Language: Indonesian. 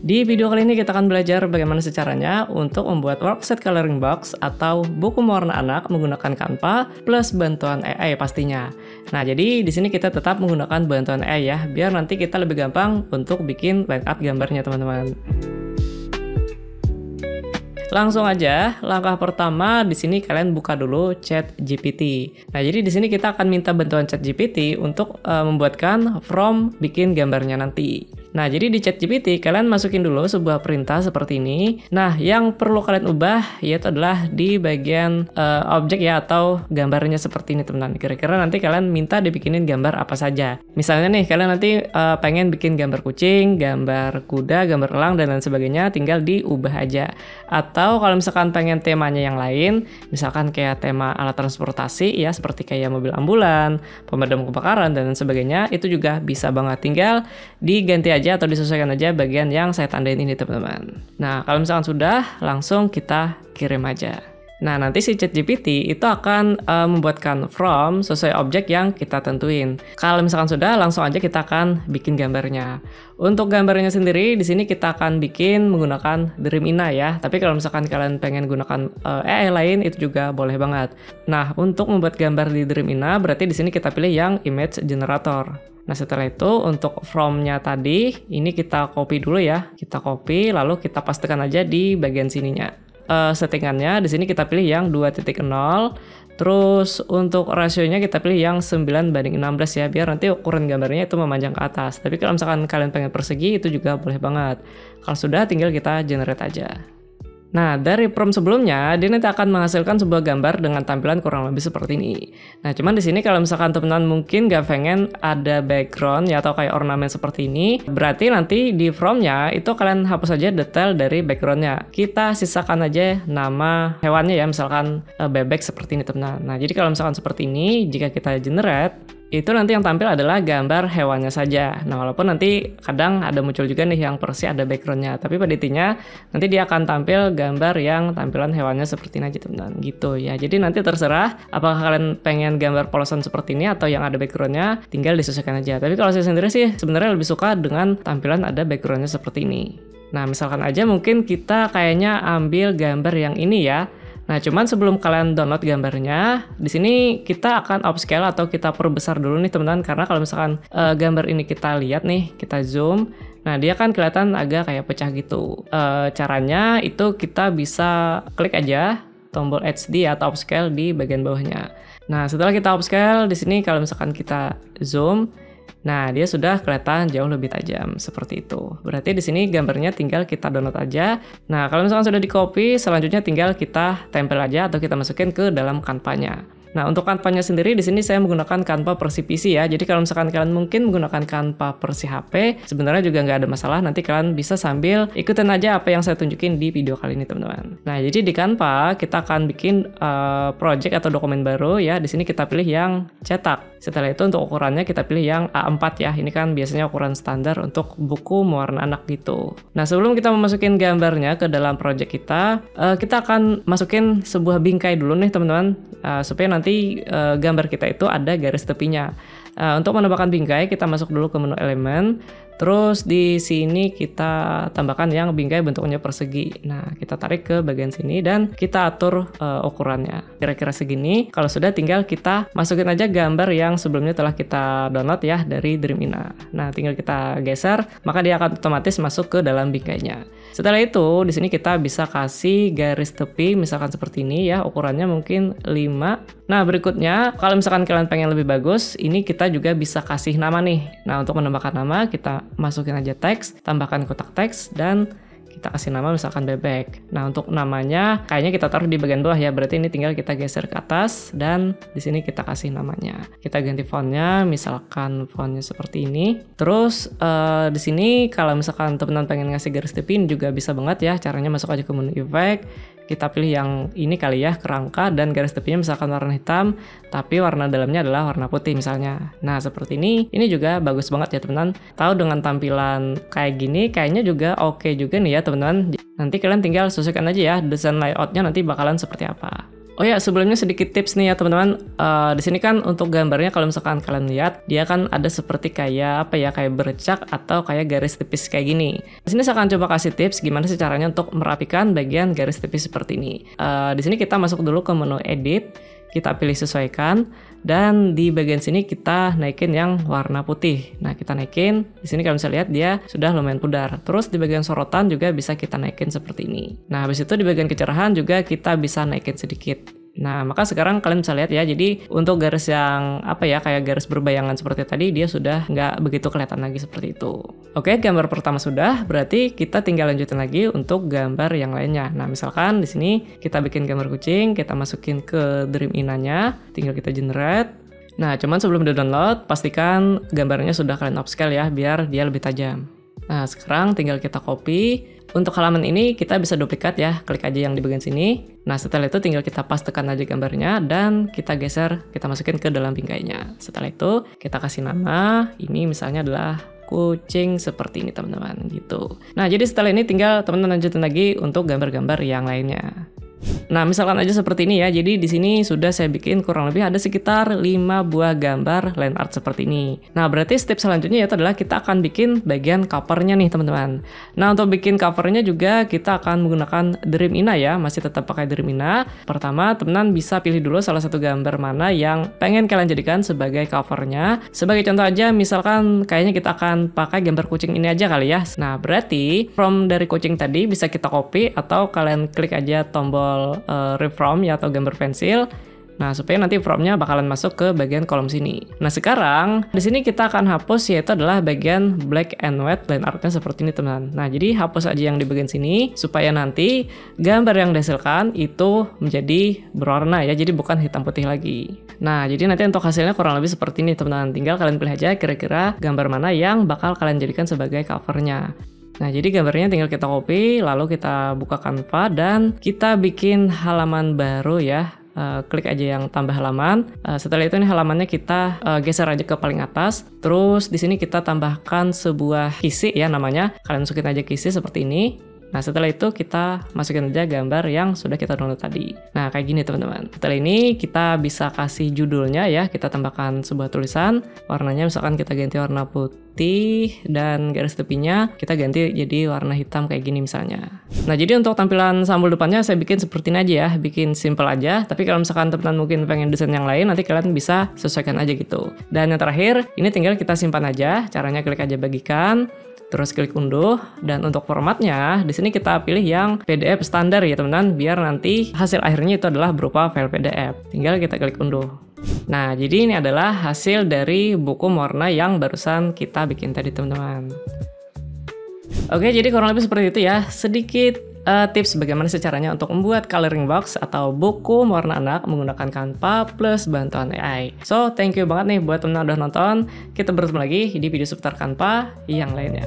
Di video kali ini kita akan belajar bagaimana caranya untuk membuat worksheet coloring box atau buku mewarna anak menggunakan Canva plus bantuan AI pastinya. Nah, jadi di sini kita tetap menggunakan bantuan AI ya, biar nanti kita lebih gampang untuk bikin layout gambarnya teman-teman. Langsung aja, langkah pertama di sini kalian buka dulu ChatGPT. Nah, jadi di sini kita akan minta bantuan ChatGPT untuk membuatkan from bikin gambarnya nanti. Nah, jadi di ChatGPT kalian masukin dulu sebuah perintah seperti ini. Nah, yang perlu kalian ubah yaitu adalah di bagian objek ya atau gambarnya seperti ini teman-teman. Kira-kira nanti kalian minta dibikinin gambar apa saja. Misalnya nih, kalian nanti pengen bikin gambar kucing, gambar kuda, gambar elang dan lain sebagainya, tinggal diubah aja. Atau kalau misalkan pengen temanya yang lain, misalkan kayak tema alat transportasi ya, seperti kayak mobil ambulan, pemadam kebakaran dan lain sebagainya, itu juga bisa banget, tinggal diganti aja atau disesuaikan aja bagian yang saya tandain ini teman-teman. Nah, kalau misalkan sudah, langsung kita kirim aja. Nah, nanti si ChatGPT itu akan membuatkan from sesuai objek yang kita tentuin. Kalau misalkan sudah, langsung aja kita akan bikin gambarnya. Untuk gambarnya sendiri, di sini kita akan bikin menggunakan Dreamina ya. Tapi kalau misalkan kalian pengen gunakan AI lain, itu juga boleh banget. Nah, untuk membuat gambar di Dreamina, berarti di sini kita pilih yang image generator. Nah, setelah itu untuk from-nya tadi, ini kita copy dulu ya. Kita copy, lalu kita pastekan aja di bagian sininya. Settingannya di sini kita pilih yang 2.0. Terus untuk rasionya kita pilih yang 9:16 ya, biar nanti ukuran gambarnya itu memanjang ke atas. Tapi kalau misalkan kalian pengen persegi, itu juga boleh banget. Kalau sudah, tinggal kita generate aja. Nah, dari prompt sebelumnya, dia nanti akan menghasilkan sebuah gambar dengan tampilan kurang lebih seperti ini. Nah, cuman di sini kalau misalkan teman-teman mungkin nggak pengen ada background ya atau kayak ornamen seperti ini, berarti nanti di promptnya itu kalian hapus aja detail dari backgroundnya. Kita sisakan aja nama hewannya ya, misalkan bebek seperti ini teman-teman. Nah, jadi kalau misalkan seperti ini, jika kita generate, itu nanti yang tampil adalah gambar hewannya saja. Nah, walaupun nanti kadang ada muncul juga nih yang persis ada backgroundnya, tapi pada intinya nanti dia akan tampil gambar yang tampilan hewannya seperti ini aja teman-teman, gitu ya. Jadi nanti terserah apakah kalian pengen gambar polosan seperti ini atau yang ada backgroundnya, tinggal disesuaikan aja. Tapi kalau saya sendiri sih sebenarnya lebih suka dengan tampilan ada backgroundnya seperti ini. Nah, misalkan aja mungkin kita kayaknya ambil gambar yang ini ya. Nah, cuman sebelum kalian download gambarnya, di sini kita akan upscale atau kita perbesar dulu nih teman-teman, karena kalau misalkan gambar ini kita lihat nih, kita zoom, nah dia kan kelihatan agak kayak pecah gitu. Caranya itu kita bisa klik aja tombol HD atau upscale di bagian bawahnya. Nah, setelah kita upscale di sini kalau misalkan kita zoom, nah, dia sudah kelihatan jauh lebih tajam seperti itu. Berarti di sini gambarnya tinggal kita download aja. Nah, kalau misalkan sudah di-copy, selanjutnya tinggal kita tempel aja atau kita masukin ke dalam Canva-nya. Nah, untuk Canva-nya sendiri di sini saya menggunakan Canva versi PC ya. Jadi kalau misalkan kalian mungkin menggunakan Canva versi HP, sebenarnya juga nggak ada masalah. Nanti kalian bisa sambil ikutin aja apa yang saya tunjukin di video kali ini, teman-teman. Nah, jadi di Canva kita akan bikin project atau dokumen baru ya. Di sini kita pilih yang cetak. Setelah itu untuk ukurannya kita pilih yang A4 ya. Ini kan biasanya ukuran standar untuk buku mewarna anak gitu. Nah, sebelum kita memasukin gambarnya ke dalam project kita akan masukin sebuah bingkai dulu nih, teman-teman, supaya nanti gambar kita itu ada garis tepinya. Untuk menambahkan bingkai, kita masuk dulu ke menu elemen. Terus di sini kita tambahkan yang bingkai bentuknya persegi. Nah, kita tarik ke bagian sini dan kita atur ukurannya. Kira-kira segini. Kalau sudah, tinggal kita masukin aja gambar yang sebelumnya telah kita download ya dari Dreamina. Nah, tinggal kita geser, maka dia akan otomatis masuk ke dalam bingkainya. Setelah itu, di sini kita bisa kasih garis tepi misalkan seperti ini ya, ukurannya mungkin 5. Nah, berikutnya kalau misalkan kalian pengen lebih bagus, ini kita juga bisa kasih nama nih. Nah, untuk menambahkan nama, kita masukin aja teks, tambahkan kotak teks, dan kita kasih nama misalkan bebek. Nah, untuk namanya kayaknya kita taruh di bagian bawah ya, berarti ini tinggal kita geser ke atas dan di sini kita kasih namanya. Kita ganti fontnya, misalkan fontnya seperti ini. Terus di sini kalau misalkan teman-teman pengen ngasih garis tepi juga bisa banget ya, caranya masuk aja ke menu effect. Kita pilih yang ini kali ya, kerangka, dan garis tepinya misalkan warna hitam, tapi warna dalamnya adalah warna putih misalnya. Nah, seperti ini juga bagus banget ya teman-teman. Tahu dengan tampilan kayak gini, kayaknya juga oke juga nih ya teman-teman. Nanti kalian tinggal sesuaikan aja ya, desain layoutnya nanti bakalan seperti apa. Oh ya, sebelumnya sedikit tips nih ya teman-teman. Di sini kan untuk gambarnya kalau misalkan kalian lihat, dia kan ada seperti kayak apa ya, kayak bercak atau kayak garis tipis kayak gini. Di sini saya akan coba kasih tips gimana sih caranya untuk merapikan bagian garis tipis seperti ini. Di sini kita masuk dulu ke menu edit, kita pilih sesuaikan, dan di bagian sini kita naikin yang warna putih. Nah, kita naikin. Di sini kalau bisa lihat dia sudah lumayan pudar. Terus di bagian sorotan juga bisa kita naikin seperti ini. Nah, habis itu di bagian kecerahan juga kita bisa naikin sedikit. Nah, maka sekarang kalian bisa lihat ya, jadi untuk garis yang apa ya, kayak garis berbayangan seperti tadi, dia sudah nggak begitu kelihatan lagi seperti itu. Oke, gambar pertama sudah, berarti kita tinggal lanjutin lagi untuk gambar yang lainnya. Nah, misalkan di sini kita bikin gambar kucing, kita masukin ke Dream Ina-nya, tinggal kita generate. Nah, cuman sebelum di-download, pastikan gambarnya sudah kalian upscale ya, biar dia lebih tajam. Nah, sekarang tinggal kita copy. Untuk halaman ini kita bisa duplikat ya, klik aja yang di bagian sini. Nah, setelah itu tinggal kita pastekan aja gambarnya dan kita geser, kita masukin ke dalam bingkainya. Setelah itu kita kasih nama, ini misalnya adalah kucing seperti ini teman-teman gitu. Nah, jadi setelah ini tinggal teman-teman lanjutin lagi untuk gambar-gambar yang lainnya. Nah, misalkan aja seperti ini ya. Jadi di sini sudah saya bikin kurang lebih ada sekitar 5 buah gambar line art seperti ini. Nah, berarti step selanjutnya yaitu adalah kita akan bikin bagian covernya nih, teman-teman. Nah, untuk bikin covernya juga kita akan menggunakan Dream Ina ya, masih tetap pakai Dream Ina. Pertama, teman-teman bisa pilih dulu salah satu gambar mana yang pengen kalian jadikan sebagai covernya. Sebagai contoh aja, misalkan kayaknya kita akan pakai gambar kucing ini aja kali ya. Nah, berarti from dari kucing tadi bisa kita copy atau kalian klik aja tombol refrom ya atau gambar pensil. Nah, supaya nanti from-nya bakalan masuk ke bagian kolom sini. Nah, sekarang di sini kita akan hapus yaitu adalah bagian black and white line art-nya seperti ini, teman. Nah, jadi hapus aja yang di bagian sini supaya nanti gambar yang dihasilkan itu menjadi berwarna ya, jadi bukan hitam putih lagi. Nah, jadi nanti untuk hasilnya kurang lebih seperti ini, teman-teman. Tinggal kalian pilih aja kira-kira gambar mana yang bakal kalian jadikan sebagai covernya. Nah, jadi gambarnya tinggal kita copy, lalu kita buka Canva dan kita bikin halaman baru ya. Klik aja yang tambah halaman. Setelah itu ini halamannya kita geser aja ke paling atas. Terus di sini kita tambahkan sebuah kisi ya namanya. Kalian masukin aja kisi seperti ini. Nah, setelah itu kita masukin aja gambar yang sudah kita download tadi. Nah, kayak gini teman-teman. Setelah ini kita bisa kasih judulnya ya. Kita tambahkan sebuah tulisan. Warnanya misalkan kita ganti warna putih dan garis tepinya kita ganti jadi warna hitam kayak gini misalnya. Nah, jadi untuk tampilan sampul depannya saya bikin seperti ini aja ya. Bikin simple aja. Tapi kalau misalkan teman-teman mungkin pengen desain yang lain, nanti kalian bisa sesuaikan aja gitu. Dan yang terakhir, ini tinggal kita simpan aja. Caranya klik aja bagikan. Terus klik unduh, dan untuk formatnya di sini kita pilih yang PDF standar ya teman-teman, biar nanti hasil akhirnya itu adalah berupa file PDF. Tinggal kita klik unduh. Nah, jadi ini adalah hasil dari buku warna yang barusan kita bikin tadi teman-teman. Oke, jadi kurang lebih seperti itu ya, sedikit tips bagaimana caranya untuk membuat coloring box atau buku warna anak menggunakan Canva plus bantuan AI. So, thank you banget nih buat teman-teman udah nonton. Kita bertemu lagi di video seputar Canva yang lainnya.